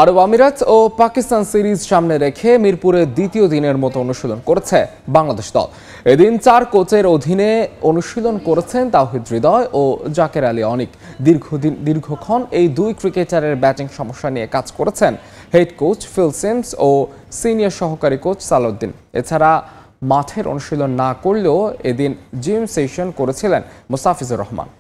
আরব আমিরাত ও পাকিস্তান সিরিজ সামনে রেখে মিরপুরে দ্বিতীয় দিনের মতো অনুশীলন করেছে বাংলাদেশ দল। এদিন 4 কোচের অধীনে অনুশীলন করেছেন তাওহিদ হৃদয় ও জাকের আলী অনিক। দীর্ঘক্ষণ এই দুই ক্রিকেটারের ব্যাটিং সমস্যা নিয়ে কাজ করেছেন হেড কোচ ফিল সিমস ও সিনিয়র সহকারী কোচ সালাউদ্দিন। এছাড়া মাঠের অনুশীলন না করলেও এদিন জিম সেশন করেছিলেন মুস্তাফিজুর রহমান।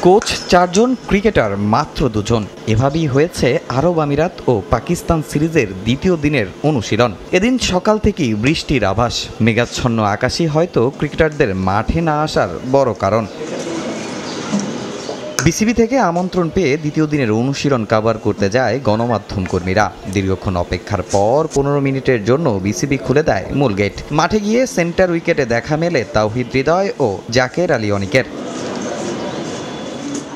কোচ 4 জন, ক্রিকেটার মাত্র 2 জন। এভাবেই হয়েছে আরব আমিরাত ও পাকিস্তান সিরিজের দ্বিতীয় দিনের অনুশীলন। এদিন সকাল থেকেই বৃষ্টির আভাস। মেঘাচ্ছন্ন আকাশই হয়তো ক্রিকেটারদের মাঠে না আসার বড় কারণ। বিসিবি থেকে আমন্ত্রণ পেয়ে দ্বিতীয় দিনের অনুশীলন কভার করতে যায় গণমাধ্যম কর্মীরা। দীর্ঘক্ষণ অপেক্ষার পর 15 মিনিটের জন্য বিসিবি খুলে দেয় মূল গেট। মাঠে গিয়ে সেন্টার উইকেটে দেখা মেলে তাওহিদ হৃদয় ও জাকের আলী অনিকের।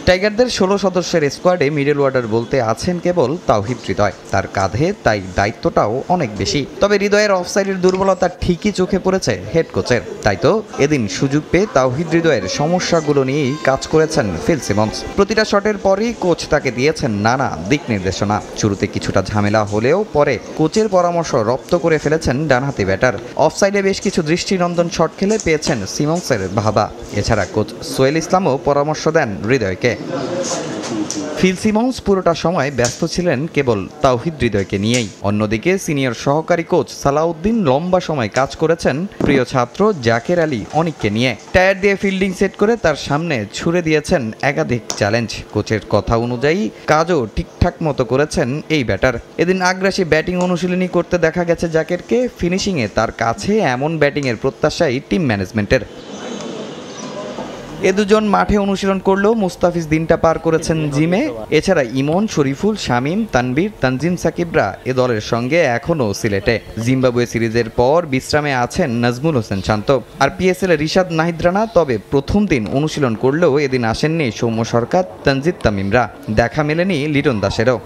টাইগারদের 16 সদস্যের স্কোয়াডে মিডল অর্ডার বলতে আছেন কেবল তাওহিদ হৃদয়। তার কাঁধে তাই দায়িত্বটাও অনেক বেশি। তবে হৃদয়ের অফসাইডের দুর্বলতা ঠিকই চোখে পড়েছে হেড কোচের। তাই তো এদিন সুযোগ পেয়ে তাওহিদ হৃদয়ের সমস্যাগুলো নিয়েই কাজ করেছেন ফিল সিমন্স। প্রতিটা শটের পরই কোচ তাকে দিয়েছেন নানা দিক নির্দেশনা। শুরুতে কিছুটা ঝামেলা হলেও পরে কোচের পরামর্শ রপ্ত করে ফেলেছেন ডানহাতি ব্যাটার। অফসাইডে বেশ কিছু দৃষ্টিনন্দন শট খেলে পেয়েছেন সিমন্সের ভাবা। এছাড়া কোচ সোহেল ইসলামও পরামর্শ দেন হৃদয়কে। ফিল সিমন্স পুরোটা সময় ব্যস্ত ছিলেন কেবল তাওহিদ হৃদয়কে নিয়েই। অন্যদিকে সিনিয়র সহকারী কোচ সালাউদ্দিন লম্বা সময় কাজ করেছেন প্রিয় ছাত্র জাকের আলী অনিককে নিয়ে। টায়ার দিয়ে ফিল্ডিং সেট করে তার সামনে ছুড়ে দিয়েছেন একাধিক চ্যালেঞ্জ। কোচের কথা অনুযায়ী কাজও ঠিকঠাক মতো করেছেন এই ব্যাটার। এদিন আগ্রাসী ব্যাটিং অনুশীলনী করতে দেখা গেছে জাকেরকে। ফিনিশিংয়ে তার কাছে এমন ব্যাটিংয়ের প্রত্যাশাই টিম ম্যানেজমেন্টের। এ দুজন মাঠে অনুশীলন করলেও মুস্তাফিজ দিনটা পার করেছেন জিমে। এছাড়া ইমন, শরীফুল, শামীম, তানভীর, তানজিম সাকিবরা এ দলের সঙ্গে এখনও সিলেটে। জিম্বাবুয়ে সিরিজের পর বিশ্রামে আছেন নাজমুল হোসেন শান্ত। আর পিএসএল রিশাদ নাহিদ রানা তবে প্রথম দিন অনুশীলন করলেও এদিন আসেননি সৌম্য সরকার, তানজিদ তামিমরা। দেখা মেলেনি লিটন দাসেরও।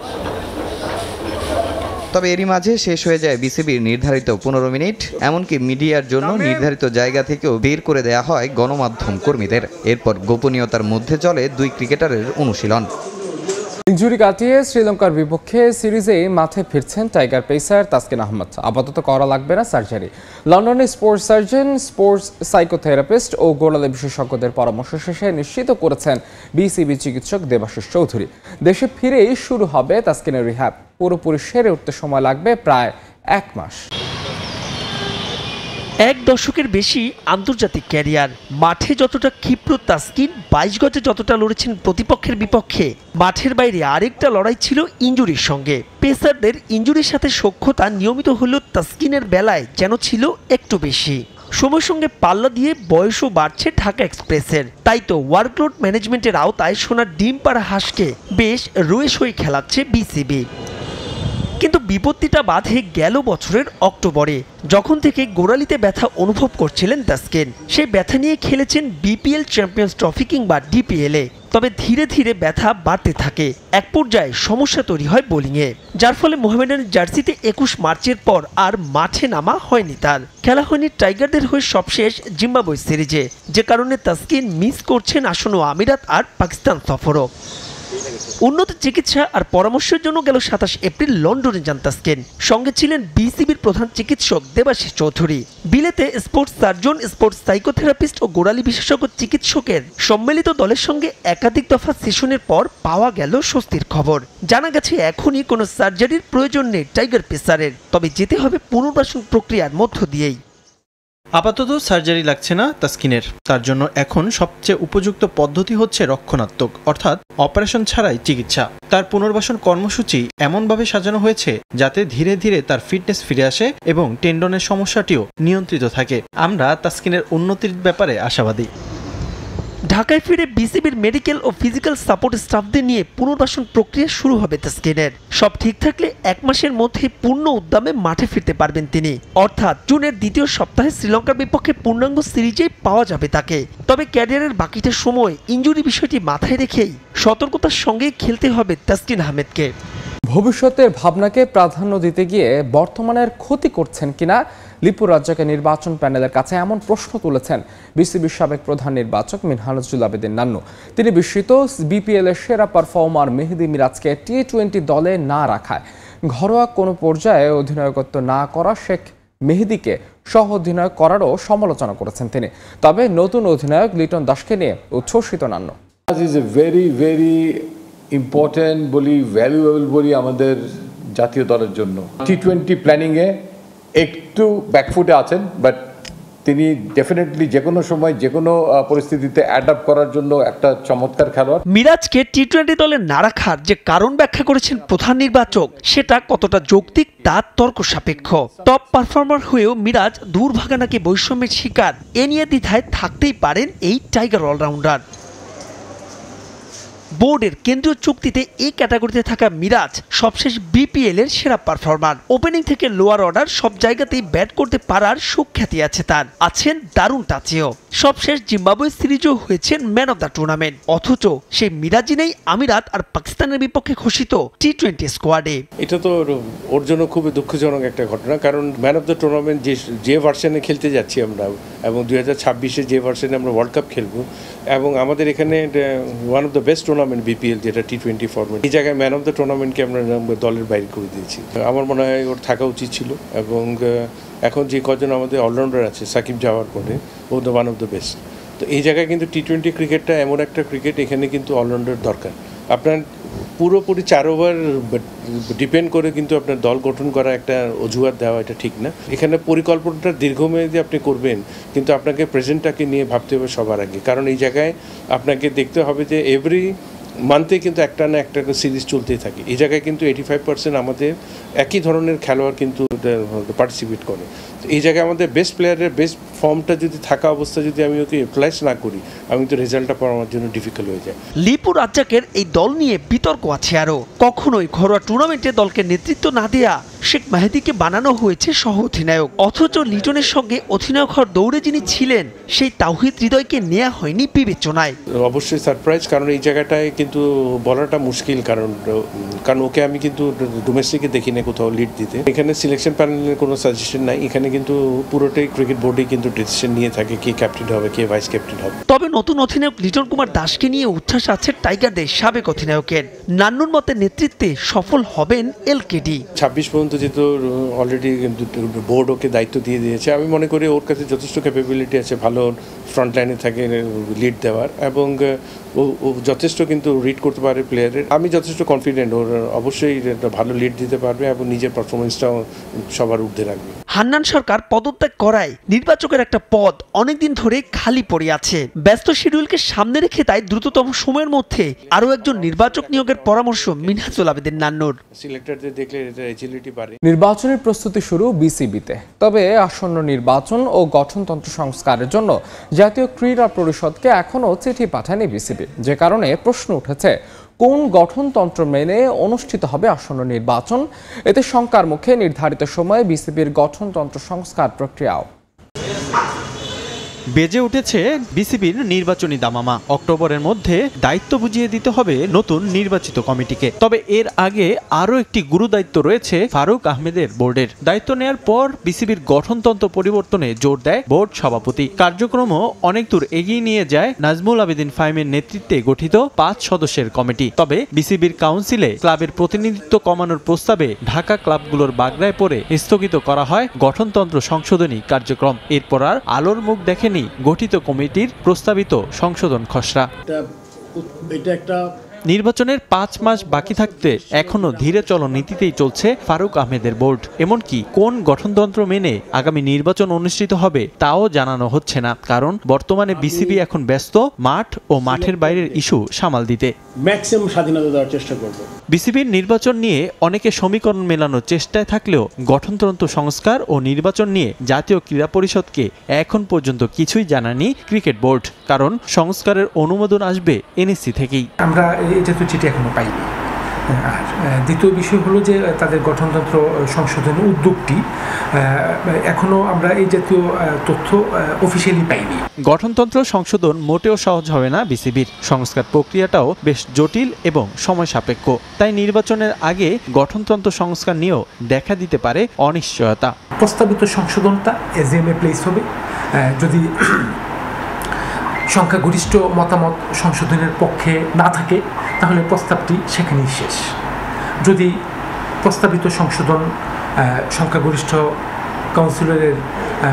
তবে এরই মাঝে শেষ হয়ে যায় বিসিবির নির্ধারিত 15 মিনিট। এমনকি মিডিয়ার জন্য নির্ধারিত জায়গা থেকেও বের করে দেয়া হয় গণমাধ্যম কর্মীদের। এরপর গোপনীয়তার মধ্যে চলে দুই ক্রিকেটারের অনুশীলন। ইনজুরি কাটিয়ে শ্রীলঙ্কার বিপক্ষে সিরিজে মাঠে ফিরছেন টাইগার পেসার তাসকিন আহমেদ। আপাতত করা লাগবে না সার্জারি। লন্ডনে স্পোর্টস সার্জন, স্পোর্টস সাইকোথেরাপিস্ট ও গোড়ালি বিশেষজ্ঞদের পরামর্শ শেষে নিশ্চিত করেছেন বিসিবি চিকিৎসক দেবাশিস চৌধুরী। দেশে ফিরেই শুরু হবে তাসকিনের রিহ্যাব। পুরোপুরি সেরে উঠতে সময় লাগবে প্রায় 1 মাস। 1 দশকের বেশি আন্তর্জাতিক ক্যারিয়ার। মাঠে যতটা ক্ষিপ্র তাসকিন, 22 গজে যতটা লড়েছেন প্রতিপক্ষের বিপক্ষে, মাঠের বাইরে আরেকটা লড়াই ছিল ইনজুরির সঙ্গে। পেসারদের ইনজুরির সাথে সখ্যতা নিয়মিত হলেও তাসকিনের বেলায় যেন ছিল একটু বেশি। সময়ের সঙ্গে পাল্লা দিয়ে বয়সও বাড়ছে ঢাকা এক্সপ্রেসের। তাই তো ওয়ার্কলোড ম্যানেজমেন্টের আওতায় সোনার ডিম পাড়া হাঁসকে বেশ রয়েসই খেলাচ্ছে বিসিবি। কিন্তু বিপত্তিটা বাধে গেল বছরের অক্টোবরে, যখন থেকে গোড়ালিতে ব্যথা অনুভব করছিলেন তাসকিন। সেই ব্যথা নিয়ে খেলেছেন বিপিএল চ্যাম্পিয়ন্স ট্রফি কিংবা ডিপিএলে। তবে ধীরে ধীরে ব্যথা বাড়তে থাকে। এক পর্যায়ে সমস্যা তৈরি হয় বোলিংয়ে, যার ফলে মোহামেডানের জার্সিতে 21 মার্চের পর আর মাঠে নামা হয়নি তার। খেলা হয়নি টাইগারদের হয়ে সবশেষ জিম্বাবুয়ে সিরিজে, যে কারণে তাসকিন মিস করছেন আসন্ন আমিরাত আর পাকিস্তান সফরও। উন্নত চিকিৎসা আর পরামর্শের জন্য গেল 27 এপ্রিল লন্ডনে যান তাসকিন। সঙ্গে ছিলেন বিসিবির প্রধান চিকিৎসক দেবাশিস চৌধুরী। বিলেতে স্পোর্টস সার্জন, স্পোর্টস সাইকোথেরাপিস্ট ও গোড়ালি বিশেষজ্ঞ চিকিৎসকের সম্মিলিত দলের সঙ্গে একাধিক দফা সেশনের পর পাওয়া গেল স্বস্তির খবর। জানা গেছে এখনই কোনো সার্জারির প্রয়োজন নেই টাইগার পেসারের, তবে যেতে হবে পুনর্বাসন প্রক্রিয়ার মধ্য দিয়েই। আপাতত সার্জারি লাগছে না তাসকিনের। তার জন্য এখন সবচেয়ে উপযুক্ত পদ্ধতি হচ্ছে রক্ষণাত্মক, অর্থাৎ অপারেশন ছাড়াই চিকিৎসা। তার পুনর্বাসন কর্মসূচি এমনভাবে সাজানো হয়েছে যাতে ধীরে ধীরে তার ফিটনেস ফিরে আসে এবং টেন্ডনের সমস্যাটিও নিয়ন্ত্রিত থাকে। আমরা তাসকিনের উন্নতির ব্যাপারে আশাবাদী। ঢাকায় ফিরে বিসিবির মেডিকেল ও ফিজিক্যাল সাপোর্ট স্টাফদের নিয়ে পুনর্বাসন প্রক্রিয়া শুরু হবে তাসকিনের। সব ঠিক থাকলে 1 মাসের মধ্যে পূর্ণ উদ্যমে মাঠে ফিরতে পারবেন তিনি। অর্থাৎ জুনের দ্বিতীয় সপ্তাহে শ্রীলঙ্কার বিপক্ষে পূর্ণাঙ্গ সিরিজেই পাওয়া যাবে তাকে। তবে ক্যারিয়ারের বাকিটা সময় ইনজুরি বিষয়টি মাথায় রেখেই সতর্কতার সঙ্গে খেলতে হবে তাসকিন আহমেদকে। ভবিষ্যতের ভাবনাকে প্রাধান্য দিতে গিয়ে বর্তমানের ক্ষতি করছেন কিনা লিপু রাজ্জাকের নির্বাচন প্যানেলের কাছে এমন প্রশ্ন তুলেছেন বিসিবির সাবেক প্রধান নির্বাচক মিনহাজুল আবেদিন নান্নু। তিনি বিস্মিত বিপিএল এর সেরা পারফর্মার মেহেদী মিরাজকে টি-20 দলে না রাখায়। ঘরোয়া কোনো পর্যায়ে অধিনায়কত্ব না করা শেখ মেহেদীকে সহ অধিনায়ক করারও সমালোচনা করেছেন তিনি। তবে নতুন অধিনায়ক লিটন দাসকে নিয়ে উচ্ছ্বসিত নান্নু। ইম্পর্টেন্ট বলি, ভ্যালুয়েবল বলি আমাদের জাতীয় দলের জন্য। টি-20 প্ল্যানিংয়ে একটু ব্যাকফুটে আছেন, বাট তিনি ডেফিনেটলি যে কোনো সময় যে কোনো পরিস্থিতিতে অ্যাডাপ্ট করার জন্য একটা চমৎকার খেলোয়াড়। মিরাজকে টি-20 দলে না রাখার যে কারণ ব্যাখ্যা করেছেন প্রধান নির্বাচক, সেটা কতটা যৌক্তিক তা তর্ক সাপেক্ষ। টপ পারফর্মার হয়েও মিরাজ দুর্ভাগা নাকি বৈষম্যের শিকার, এ নিয়ে দ্বিধায় থাকতেই পারেন এই টাইগার অলরাউন্ডার। বোর্ডের কেন্দ্রীয় চুক্তিতে এই ক্যাটাগরিতে থাকা মিরাজ সবশেষ বিপিএল এর সেরা পারফর্মার। ওপেনিং থেকে লোয়ার অর্ডার সব জায়গাতেই ব্যাট করতে পারার সুখ্যাতি আছে তার, আছেন দারুণ টাচেও। সবশেষ জিম্বাবুয়ে সিরিজও হয়েছেন ম্যান অব দ্য টুর্নামেন্ট। অথচ সেই মিরাজই নেই আমিরাত আর পাকিস্তানের বিপক্ষে ঘোষিত টি-20 স্কোয়াডে। এটা তো ওর জন্য খুবই দুঃখজনক একটা ঘটনা, কারণ ম্যান অব দ্য টুর্নামেন্ট যে ভার্সনে খেলতে যাচ্ছি আমরা, এবং 2026-এ যে ভার্সনে আমরা ওয়ার্ল্ড কাপ খেলবো, এবং আমাদের এখানে one of the best tournament BPL যেটা টি-20 ফরম্যাট, এই জায়গায় ম্যান অফ দ্য টুর্নামেন্টকে আমরা দলের বাইরে করে দিয়েছি। আমার মনে হয় ওর থাকা উচিত ছিল। এবং এখন যে কজন আমাদের অলরাউন্ডার আছে সাকিব যাওয়ার পরে, ও the one of the best. তো এই জায়গায় কিন্তু টি-20 ক্রিকেটটা এমন একটা ক্রিকেট, এখানে কিন্তু অলরাউন্ডার দরকার। আপনার পুরোপুরি 4 ওভার ডিপেন্ড করে কিন্তু আপনার দল গঠন করা একটা অজুহাত দেওয়া, এটা ঠিক না। এখানে পরিকল্পনাটা দীর্ঘমেয়াদী আপনি করবেন, কিন্তু আপনাকে প্রেজেন্টটাকে নিয়ে ভাবতে হবে সবার আগে। কারণ এই জায়গায় আপনাকে দেখতে হবে যে এভরি মান্থে কিন্তু একটা না একটা সিরিজ চলতেই থাকে। এই জায়গায় কিন্তু 85% আমাদের একই ধরনের খেলোয়াড় কিন্তু পার্টিসিপেট করে। তো এই জায়গায় আমাদের বেস্ট প্লেয়ারের বেস্ট ফর্মটা যদি থাকা অবস্থা যদি আমি ওকে ইউটিলাইজ না করি, আমি তো রেজাল্টটা পাওয়া আমার জন্য ডিফিকাল্ট হয়ে যায়। লিপু রাজ্জাকের এই দল নিয়ে বিতর্ক আছে আরও। কখনোই ঘরোয়া টুর্নামেন্টে দলকে নেতৃত্ব না দেয়া শেখ মেহেদীকে বানানো হয়েছে সহ অধিনায়ক। অথচ লিটনের সঙ্গে অধিনায়ক হওয়ার দৌড়ে যিনি ছিলেন, সেই তাওহিদ হৃদয়কে নেওয়া হয়নি বিবেচনায়। অবশ্যই সারপ্রাইজ, কারণ এই জায়গাটায় কিন্তু বলাটা মুশকিল, কারণ ওকে আমি কিন্তু ডোমেস্টিকে দেখি না কোথাও লিড দিতে। এখানে সিলেকশন প্যানেলের কোনো সাজেশন নাই, এখানে কিন্তু পুরোটাই ক্রিকেট বোর্ডে কিন্তু ডিসিশন নিয়ে থাকে কে ক্যাপ্টেন হবে, কে ভাইস ক্যাপ্টেন হবে। তবে নতুন অধিনায়ক লিটন কুমার দাসকে নিয়ে উচ্ছ্বাস আছে টাইগারদের সাবেক অধিনায়কের। নান্নুর মতে নেতৃত্বে সফল হবেন এলকেডি। 26 পর্যন্ত যেহেতু অলরেডি বোর্ড ওকে দায়িত্ব দিয়ে দিয়েছে, আমি মনে করি ওর কাছে যথেষ্ট ক্যাপাবিলিটি আছে ভালো ফ্রন্ট লাইনে থাকে লিড দেওয়ার, এবং ও যথেষ্ট কিন্তু রিড করতে পারে প্লেয়ারের। আমি যথেষ্ট কনফিডেন্ট ওর অবশ্যই ভালো লিড দিতে পারবে এবং নিজের পারফরমেন্সটাও সবার ঊর্ধ্বে রাখবে। হান্নান সরকার পদত্যাগ করায় নির্বাচকের একটা পদ অনেকদিন ধরে খালি পড়ে আছে। ব্যস্ত শিডিউলকে সামনে রেখে তাই দ্রুততম সময়ের মধ্যে আরও একজন নির্বাচক নিয়োগের পরামর্শ মিনহাজুল আবেদিন নান্নুর। সিলেক্টরদের দেখলে এটা এজিলিটি বাড়ে। নির্বাচনের প্রস্তুতি শুরু বিসিবিতে। তবে আসন্ন নির্বাচন ও গঠনতন্ত্র সংস্কারের জন্য জাতীয় ক্রীড়া পরিষদকে এখনও চিঠি পাঠায়নি বিসিবি, যে কারণে প্রশ্ন উঠেছে কোন গঠনতন্ত্র মেনে অনুষ্ঠিত হবে আসন্ন নির্বাচন। এতে শঙ্কার মুখে নির্ধারিত সময়ে বিসিবির গঠনতন্ত্র সংস্কার প্রক্রিয়াও। বেজে উঠেছে বিসিবির নির্বাচনী দামামা। অক্টোবরের মধ্যে দায়িত্ব বুঝিয়ে দিতে হবে নতুন নির্বাচিত কমিটিকে। তবে এর আগে আরও একটি গুরু দায়িত্ব রয়েছে ফারুক আহমেদের বোর্ডের। দায়িত্ব নেয়ার পর বিসিবির গঠনতন্ত্র পরিবর্তনে জোর দেয় বোর্ড সভাপতি। কার্যক্রমও অনেক দূর এগিয়ে নিয়ে যায় নাজমুল আবেদিন ফাহিমের নেতৃত্বে গঠিত 5 সদস্যের কমিটি। তবে বিসিবির কাউন্সিলে ক্লাবের প্রতিনিধিত্ব কমানোর প্রস্তাবে ঢাকা ক্লাবগুলোর বাগড়ায় পড়ে স্থগিত করা হয় গঠনতন্ত্র সংশোধনী কার্যক্রম। এরপর আর আলোর মুখ দেখেনি গঠিত কমিটির প্রস্তাবিত সংশোধন খসড়া। নির্বাচনের 5 মাস বাকি থাকতে এখনো ধীরে চলো নীতিতেই চলছে ফারুক আহমেদের বোর্ড। এমনকি কোন গঠনতন্ত্র মেনে আগামী নির্বাচন অনুষ্ঠিত হবে তাও জানানো হচ্ছে না, কারণ বর্তমানে বিসিবি এখন ব্যস্ত মাঠ ও মাঠের বাইরের ইস্যু সামাল দিতে। ম্যাক্সিমাম স্বাধীনতা দেওয়ার চেষ্টা করব। বিসিবির নির্বাচন নিয়ে অনেকে সমীকরণ মেলানোর চেষ্টায় থাকলেও গঠনতন্ত্র সংস্কার ও নির্বাচন নিয়ে জাতীয় ক্রীড়া পরিষদকে এখন পর্যন্ত কিছুই জানায়নি ক্রিকেট বোর্ড, কারণ সংস্কারের অনুমোদন আসবে এনএসসি থেকেই। আমরা এটা তো চিঠি এখনো পাইনি, আর দ্বিতীয় বিষয় হলো যে তাদের গঠনতন্ত্র সংশোধনের উদ্যোগটি এখনো আমরা এই জাতীয় তথ্য অফিসিয়ালি পাইনি। গঠনতন্ত্র সংশোধন মোটেও সহজ হবে না বিসিবির। সংস্কার প্রক্রিয়াটাও বেশ জটিল এবং সময় সাপেক্ষ। তাই নির্বাচনের আগে গঠনতন্ত্র সংস্কার নিয়েও দেখা দিতে পারে অনিশ্চয়তা। প্রস্তাবিত সংশোধনটা এজিএমে প্লেস হবে। যদি সংখ্যাগরিষ্ঠ মতামত সংশোধনের পক্ষে না থাকে তাহলে প্রস্তাবটি সেখানেই শেষ। যদি প্রস্তাবিত সংশোধন সংখ্যাগরিষ্ঠ কাউন্সিলরের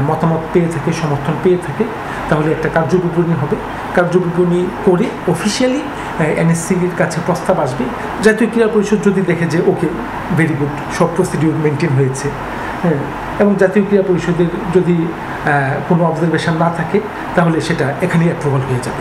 মতামত পেয়ে থাকে, সমর্থন পেয়ে থাকে, তাহলে একটা কার্যবিবরণী হবে। কার্যবিবরণী করে অফিসিয়ালি এনএসসির কাছে প্রস্তাব আসবে। জাতীয় ক্রীড়া পরিষদ যদি দেখে যে ওকে ভেরি গুড, সব প্রসিডিউর মেনটেন হয়েছে, এবং জাতীয় ক্রীড়া পরিষদের যদি কোনো অবজারভেশন না থাকে তাহলে সেটা এখানেই অ্যাপ্রুভাল হয়ে যাবে।